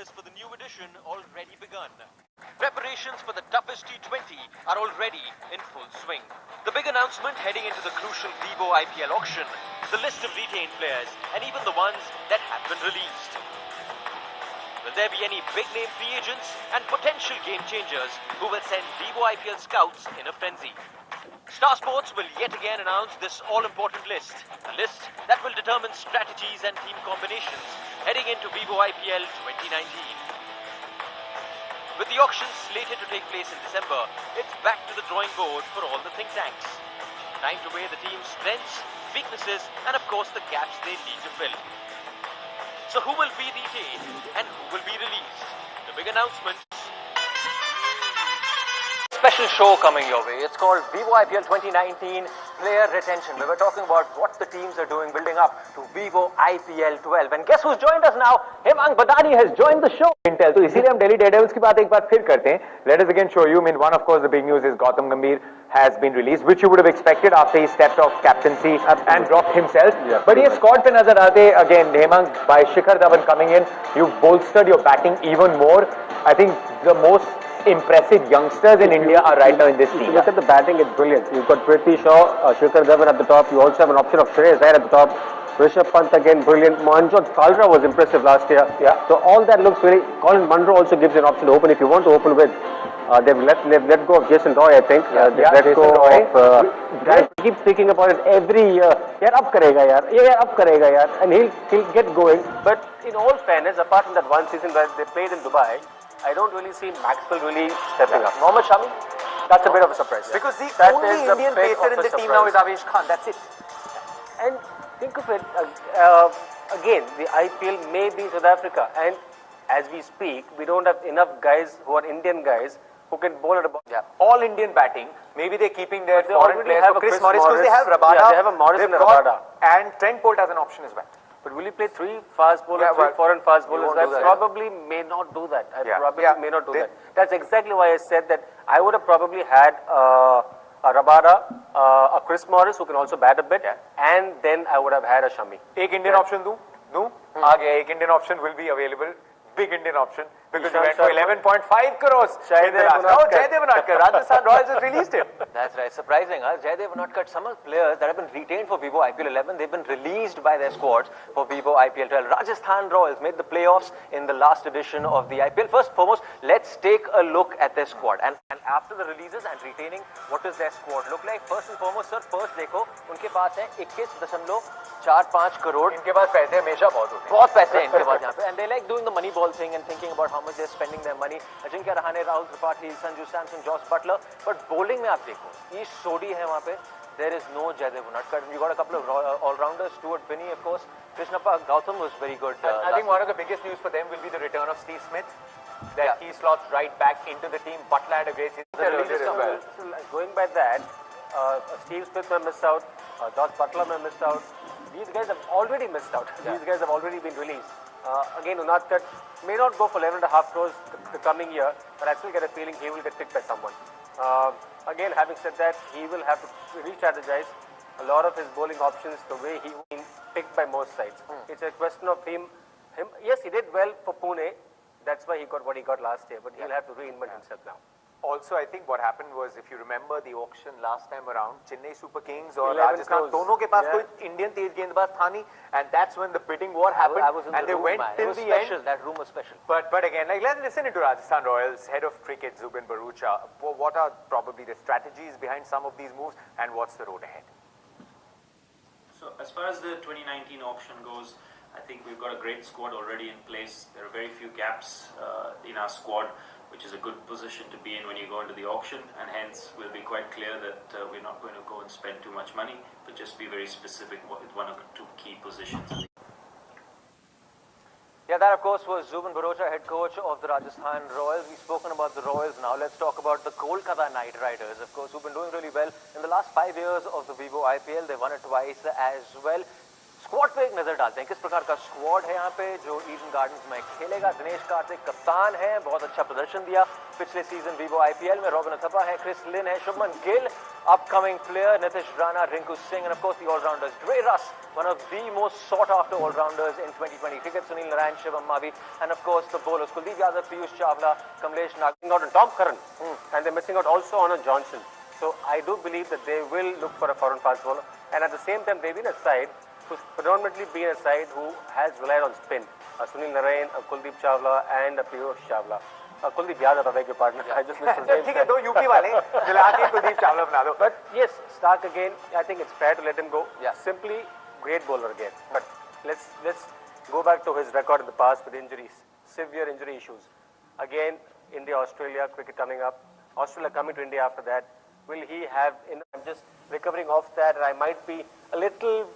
fitness for the new edition already begun. Preparations for the toughest T20 are already in full swing. The big announcement heading into the crucial Vivo IPL auction, the list of retained players and even the ones that have been released. Will there be any big-name free agents and potential game-changers who will send Vivo IPL scouts in a frenzy? Star Sports will yet again announce this all-important list, a list that will determine strategies and team combinations heading into Vivo IPL 2019. With the auction slated to take place in December, it's back to the drawing board for all the think tanks. Time to weigh the team's strengths, weaknesses, and of course the gaps they need to fill. So who will be retained and who will be released? The big announcement. Special show coming your way. It's called Vivo IPL 2019 Player Retention. We were talking about what the teams are doing building up to Vivo IPL 12. And guess who's joined us now? Hemang Badani has joined the show. Intel. So इसीलिए हम Delhi Daredevils की बात एक बार फिर करते हैं. Let us again show you. I mean, one of course the big news is Gautam Gambhir has been released, which you would have expected after he stepped off captaincy and dropped himself. Yeah, but he is squad pe nazar aate again. Hemang, by Shikhar Dhawan coming in, you've bolstered your batting even more. I think the most impressive youngsters in India are right now in this team. Look at the batting, it's brilliant. You've got Prithvi Shaw, Shikhar Dhawan at the top. You also have an option of Shreyas there at the top. Rishabh Pant again, brilliant. Mohanjot Kalra was impressive last year. Yeah. So all that looks really. Colin Munro also gives you an option to open if you want to open with. They've let go of Jason Roy, I think. They've let go of. Guys keep speaking about it every year. Yeah, up karega, yaar. Yeah, up karega, yaar. And he'll get going. But in all fairness, apart from that one season where they played in Dubai, I don't really see Maxwell really stepping up. Mohammad Shami? That's a bit of a surprise. Because the only Indian pacer in the team now is Avesh Khan. That's it. And think of it, again, the IPL may be South Africa. And as we speak, we don't have enough guys who are Indian guys who can bowl at a ball. Yeah, all Indian batting. Maybe they're keeping their they foreign players for Chris Morris because they have Rabada. Yeah, they have a Morris and a Rabada. And Trent Bolt as an option as well. But will he play three fast bowlers, three foreign fast bowlers? I probably may not do that. I probably may not do that. That's exactly why I said that I would have probably had a Rabada, a Chris Morris who can also bat a bit, and then I would have had a Shami. Ek Indian option do? Aa gaya, ek Indian option will be available. Big Indian option because you went to 11.5 crores. Jaydev Unatkar. Rajasthan Royals has released him. That's right. Surprising, huh? Jaydev Unatkar, some of the players that have been retained for Vivo IPL 11, they've been released by their squads for Vivo IPL 12. Rajasthan Royals made the playoffs in the last edition of the IPL. First and foremost, let's take a look at their squad. And after the releases and retaining, what does their squad look like? First and foremost, sir, first देखो, उनके पास है 21.45 crore. इनके पास पैसे हमेशा बहुत होते हैं. बहुत पैसे हैं इनके पास यहाँ पे. And they like doing the money ball thing and thinking about how much they're spending their money. Ajinkya Rahane, Rahul Tripathi, Sanju Samson, Josh Butler. But bowling में आप देखो, East Sodhi है वहाँ पे. There is no Jaydev Unatkar. You got a couple of all-rounders. Stuart Binney, of course. Krishnappa Gautam was very good. I think one of the biggest news for them will be the return of Steve Smith. That he slots right back into the team. Butler had a great season. Going by that, Steve Smith may miss out. Josh Butler may miss out. These guys have already missed out. These guys have already been released. Again, Unatkar may not go for 11.5 crores the coming year, but I still get a feeling he will get picked by someone. Again, having said that, he will have to re-strategize a lot of his bowling options the way he was being picked by most sides. It's a question of him. Yes, he did well for Pune. That's why he got what he got last year, but he'll have to reinvent himself now. Also, I think what happened was, if you remember the auction last time around, Chennai Super Kings or Rajasthan, दोनों के पास कोई Indian तेज गेंदबाज था नहीं, and that's when the bidding war happened, and they went till the end. That room was special. But again, like, let's listen to Rajasthan Royals head of cricket Zubin Bharucha. What are probably the strategies behind some of these moves, and what's the road ahead? So as far as the 2019 auction goes, I think we've got a great squad already in place. There are very few gaps in our squad, which is a good position to be in when you go into the auction, and hence we'll be quite clear that we're not going to go and spend too much money, but just be very specific with one or two key positions. Yeah, that of course was Zubin Bharucha, head coach of the Rajasthan Royals. We've spoken about the Royals now. Let's talk about the Kolkata Knight Riders, of course, who've been doing really well in the last 5 years of the Vivo IPL. They won it twice as well. Squad पे एक नजर डालते हैं, किस प्रकार का squad है यहाँ पे जो ईडन गार्डन्स में खेलेगा। दिनेश कार्तिक कप्तान है, बहुत अच्छा प्रदर्शन दिया पिछले सीजन वीवो आईपीएल में। रॉबिन अथप्पा है, क्रिस लिन है, Shubman Gill, upcoming player Nitish Rana, Rinku Singh, and of course the all-rounders. Dre Russ, one of the most sought-after all-rounders in 2020 cricket. Sunil Narine, Shivam Mavi, and of course the bowlers Kuldeep Yadav, Piyush Chawla, Kamlesh Nag. Missing out on Tom Curran, and they're missing out also on a Johnson. So I do believe that they will look for a foreign fast bowler, and at the same time they've been a side who's predominantly been a side who has relied on spin. Sunil Narine, Kuldeep Chawla, and Piyush Chawla. Kuldeep Yadav, I beg your pardon. I just missed his name. ठीक है, दो UP वाले मिला के कुलदीप चावला बना दो. But yes, Stark again, I think it's fair to let him go. Yeah. Simply great bowler again. But let's go back to his record in the past with injuries, severe injury issues. Again, India, Australia, cricket coming up. Australia coming to India after that. Will he have? I'm just recovering off that, and I might be a little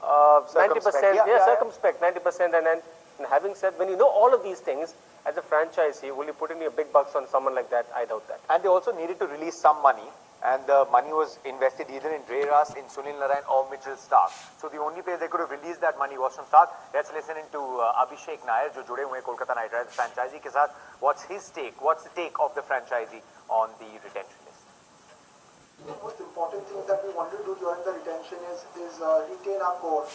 90%. Yeah, circumspect, 90%. And then, having said, when you know all of these things, as a franchisee, will you put in your big bucks on someone like that? I doubt that. And they also needed to release some money, and the money was invested either in Dre Russ, in Sunil Narine, or Mitchell Starc. So the only place they could have released that money was from Starc. Let's listen into Abhishek Nair, जो जुड़े हुए Kolkata Knight Riders franchisee के साथ. What's his take? What's the take of the franchisee on the retention list? The most important thing that we want to do during the retention is retain our core.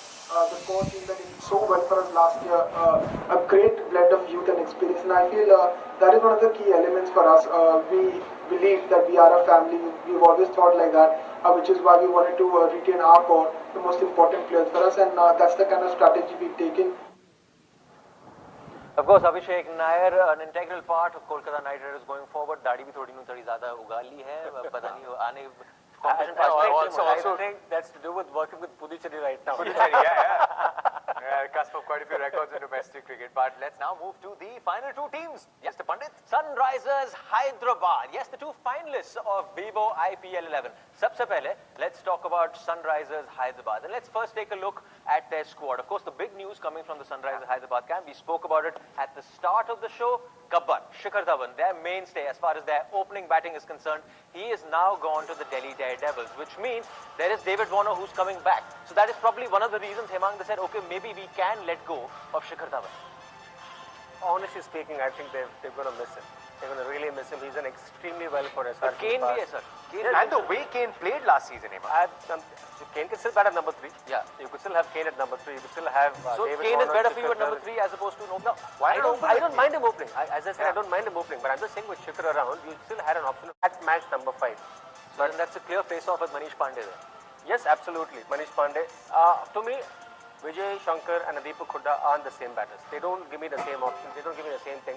The core team that did so well for us last year, a great blend of youth and experience, and I feel that is one of the key elements for us. We believe that we are a family. We've always thought like that, which is why we wanted to retain our core, the most important players for us, and that's the kind of strategy we've taken. Of course, Abhishek Nair, an integral part of Kolkata Knight Riders going forward. दाढ़ी भी थोड़ी ज़्यादा उगा ली है, पता नहीं आने I think that's to do with working with Puducherry right now. Puducherry, yeah. Cusp of quite a few records in domestic cricket. But let's now move to the final two teams. Yes, the Pandit. Sunrisers Hyderabad. Yes, the two finalists of Vivo IPL 11. Sabse pehle, let's talk about Sunrisers Hyderabad. And let's first take a look at their squad. Of course, the big news coming from the Sunrisers Hyderabad camp, we spoke about it at the start of the show. Gabbar, Shikhar Dhawan, their mainstay as far as their opening batting is concerned, he is now gone to the Delhi Daredevils, which means there is David Warner who's coming back. So that is probably one of the reasons Hemang they said, okay, maybe we can let go of Shikhar Dhawan. Honestly speaking, I think they're going to miss him. They're going to really miss him. He's done extremely well for us. But Kane bhi hai, sir. And the way Kane played last season, Hemang. Kane can still bat at number 3. Yeah. You could still have Kane at number 3. You could still have so David Kane Warner, is better for you Shikhar at number 3 as opposed to no. I don't mind him opening. As I said, I don't mind him opening. But I'm just saying with Shikhar around, you still had an option at match number 5. But that's a clear face-off with Manish Pandey there. Yes, absolutely. Manish Pandey. To me, Vijay Shankar and Deepak Hooda aren't the same batters. They don't give me the same options. They don't give me the same thing.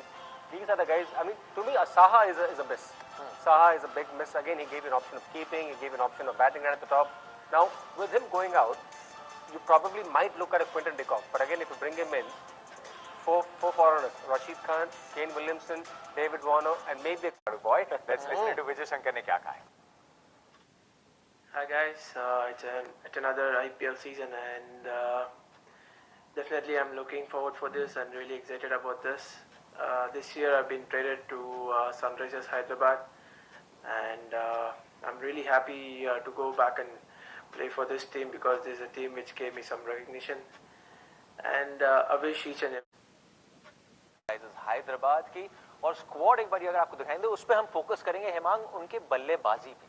These are the guys. I mean, to me, Saha is a miss. Saha is a big miss. Again, he gave you an option of keeping. He gave you an option of batting right at the top. Now, with him going out, you probably might look at a Quinton de Kock. But again, if you bring him in, four foreigners: Rashid Khan, Kane Williamson, David Warner, and maybe a boy. Let's listen to Vijay Shankar ne kya kaha. Hi guys, it's another IPL season, and definitely I'm looking forward for this and really excited about this. This year I've been traded to Sunrisers Hyderabad, and I'm really happy to go back and play for this team because this is a team which gave me some recognition, and I wish each and every Hyderabad की और squad एक बार अगर आपको दिखाएंगे उस पे हम focus करेंगे हेमांग उनके बल्लेबाजी पे.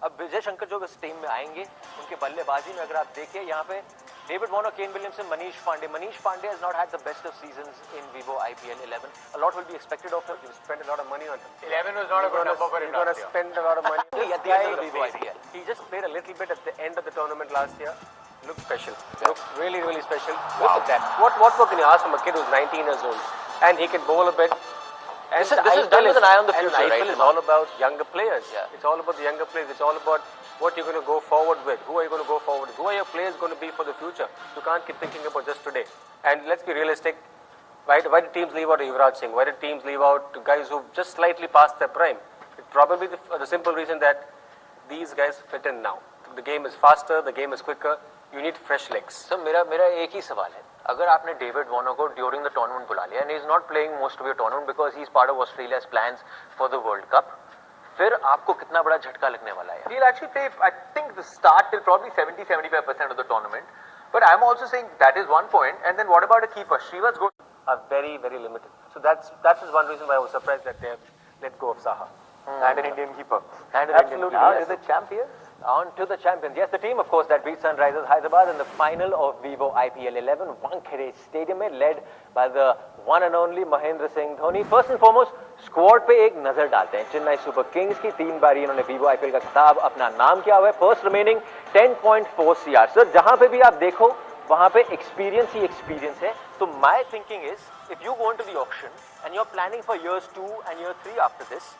अब विजय शंकर जो इस टीम में आएंगे उनके बल्लेबाजी में अगर आप देखिए यहाँ पे David Warner, Kane Williamson, Manish Pandey has not had the best of seasons in Vivo IPL 11. A lot will be expected of him. You spend a lot of money on him. 11 was not a good number for him. He's going to spend a lot of money. At the end of the Vivo IPL. He just played a little bit at the end of the tournament last year. Looked special. Looked really, really special. Look at that. What more can you ask from a kid who's 19 years old? And he can bowl a bit. And this is done with an eye on the future, right? IPL is all about younger players. Yeah. It's all about the younger players. It's all about what you're going to go forward with. Who are you going to go forward with? Who are your players going to be for the future? You can't keep thinking about just today. And let's be realistic. Why do teams leave out Yuvraj Singh? Why do teams leave out guys who just slightly past their prime? It's probably the simple reason that these guys fit in now. The game is faster. The game is quicker. You need fresh legs. So मेरा एक ही सवाल है. अगर आपने David Warner को during the tournament बुला लिया and he is not playing most of your tournament because he is part of Australia's plans for the world cup, फिर आपको कितना बड़ा झटका लगने वाला है? He'll actually play, I think, the start till probably 70-75% of the tournament. But I'm also saying that is one point. And then what about a keeper? Shiva's good. Are very, very limited. So that is one reason why I was surprised that they have let go of Saha. And an Indian keeper. And an Absolutely. Indian Now keeper. to the champions. On to the champions. Yes, the team, of course, that beat Sunrisers Hyderabad in the final of Vivo IPL 11, Wankhede Stadium, led by the one and only Mahendra Singh Dhoni. First and foremost, squad पे एक नजर डालते हैं. Chennai super Kings की 3 बारी इन्होंने Vivo IPL का खिताब अपना नाम किया हुआ है. First remaining 10.4 CR. सर, जहां पे भी आप देखो वहां पे एक्सपीरियंस ही एक्सपीरियंस है. तो my thinking is, if you go into the auction and you are planning for years 2 and year 3 after this,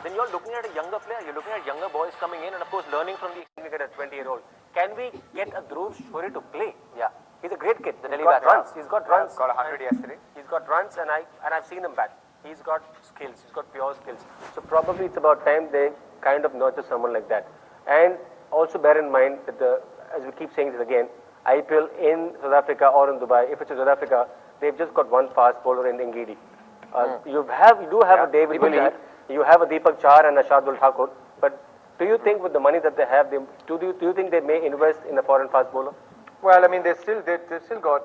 then you're looking at a younger player, you're looking at younger boys coming in and of course learning from the Get a 20-year-old. Can we get a Dhruv Shuri to play? yeah. He's a great kid. The Delhi He's got batter. runs. He's got runs. Got 100 yesterday. He's got runs, and I've seen him bat. He's got skills. He's got pure skills. So probably it's about time they kind of nurture someone like that. And also bear in mind that as we keep saying this again, IPL in South Africa or in Dubai, if it's in South Africa, they've just got one fast bowler in Ngidi. You do have a David Willey, you have a Deepak Char and a Shardul Thakur, but do you think with the money that they have, do you think they may invest in a foreign fast bowler? Well, I mean, they've still got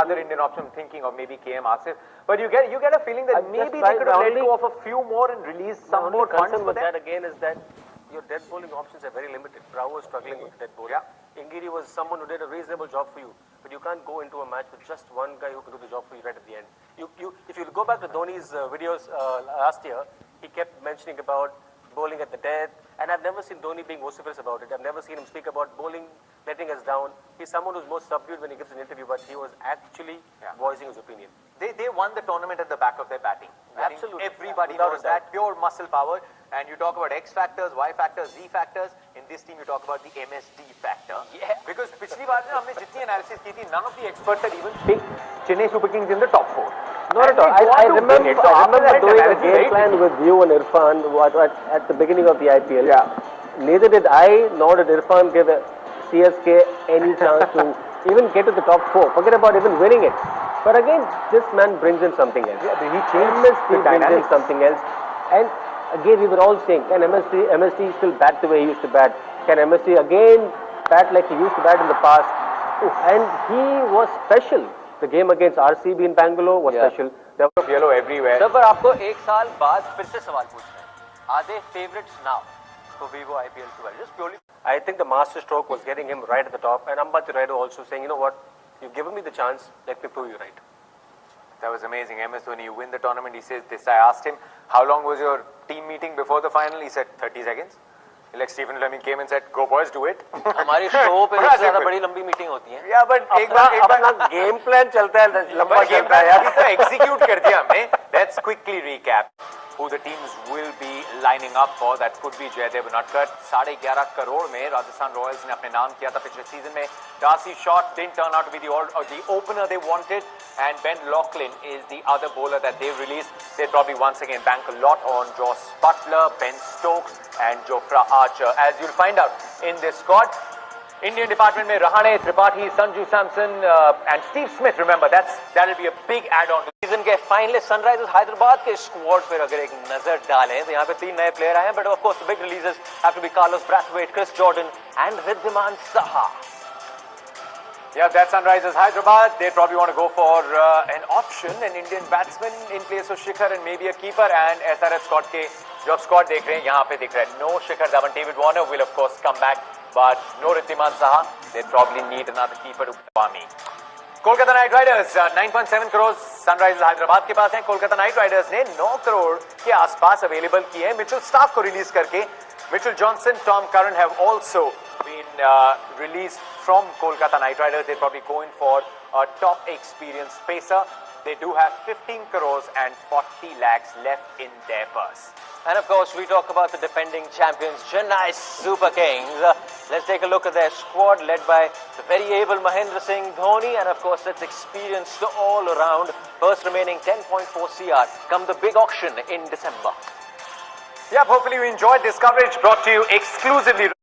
other Indian options, thinking of maybe KM Asif. But you get a feeling that maybe they could have let go of a few more and released some more funds concern for with them. that again is that your dead bowling options are very limited. Bravo is struggling with dead bowling. Yeah. Ngidi was someone who did a reasonable job for you, but you can't go into a match with just one guy who can do the job for you right at the end. If you go back to Dhoni's videos last year, he kept mentioning about bowling at the death, and I've never seen Dhoni being vociferous about it. I've never seen him speak about bowling letting us down. He's someone who's more subdued when he gives an interview, but he was actually voicing his opinion. They won the tournament at the back of their batting. I think Absolutely. everybody Without knows a doubt. that. Pure muscle power. And you talk about X factors, Y factors, Z factors. In this team, you talk about the MSD factor. Yeah. Because पिछली बार ना हमने जितनी analysis की थी, none of the experts had even picked Chennai Super Kings in the top 4. Not at all. I remember doing a game plan with you and Irfan at the beginning of the IPL. Yeah. Neither did I nor did Irfan give CSK any chance to even get to the top 4. Forget about even winning it. But again, this man brings in something else. Yeah, he changed MSD brings in something else. And again, we were all saying, can MSD still bat the way he used to bat? Can MSD again bat like he used to bat in the past? And he was special. The game against RCB in Bangalore was special. There was Yellow everywhere. Sir, पर आपको एक साल बाद फिर से सवाल पूछना है. Are they favorites now for Vivo IPL 12? Just purely. I think the master stroke was getting him right at the top, and Ambati Raidu also saying, you know what, you've given me the chance, let me prove you right. That was amazing. MS Dhoni, you win the tournament. He says this. I asked him, how long was your team meeting before the final? He said 30 seconds. Like Stephen Fleming came and said, go boys, do it. हमारी show पे सबसे ज़्यादा बड़ी लंबी meeting होती है. Yeah, but एक बार game plan चलता है, लंबा game plan अभी तो execute कर दिया हमने. Let's quickly recap who the teams will be lining up for. That could be Jaydev Unadkat. 11.5 crore में Rajasthan Royals ने अपने नाम किया था पिछले सीजन में. Darcy Short didn't turn out to be the opener they wanted, and Ben Laughlin is the other bowler that they've released. They probably once again bank a lot on Joss Butler, Ben Stokes, and Jofra Archer. As you'll find out in this squad, Indian department में Rahane, Tripathi, Sanju Samson, and Steve Smith. Remember, that'll be a big add-on to season के finalist Sunrisers Hyderabad के squad पर अगर एक नजर डालें तो यहाँ पे 3 नए प्लेयर आए हैं, but of course the big releases have to be Carlos Brathwaite, Chris Jordan and Wriddhiman Saha. Yeah, that's Sunrisers Hyderabad. They probably want to go for an option, an Indian batsman in place of Shikhar and maybe a keeper. And SRF squad के जो आप squad देख रहे हैं यहाँ पे दिख रहा है. No Shikhar Dhawan. David Warner will of course come back, but no Riddhiman Saha. They probably need another keeper to Kwame. Kolkata Knight Riders 9.7 crores Sunrisers Hyderabad के पास हैं. Kolkata Knight Riders ने 9 crore के आसपास available किए हैं Mitchell Starc को release करके. Mitchell Johnson, Tom Curran have also been released from Kolkata Knight Riders. They're probably going for a top experienced pacer. They do have 15 crores and 40 lakhs left in their purse. And of course, we talk about the defending champions, Chennai Super Kings. Let's take a look at their squad led by the very able Mahendra Singh Dhoni, and of course, it's experienced all around. First remaining 10.4 CR come the big auction in December. Yep, hopefully you enjoyed this coverage brought to you exclusively.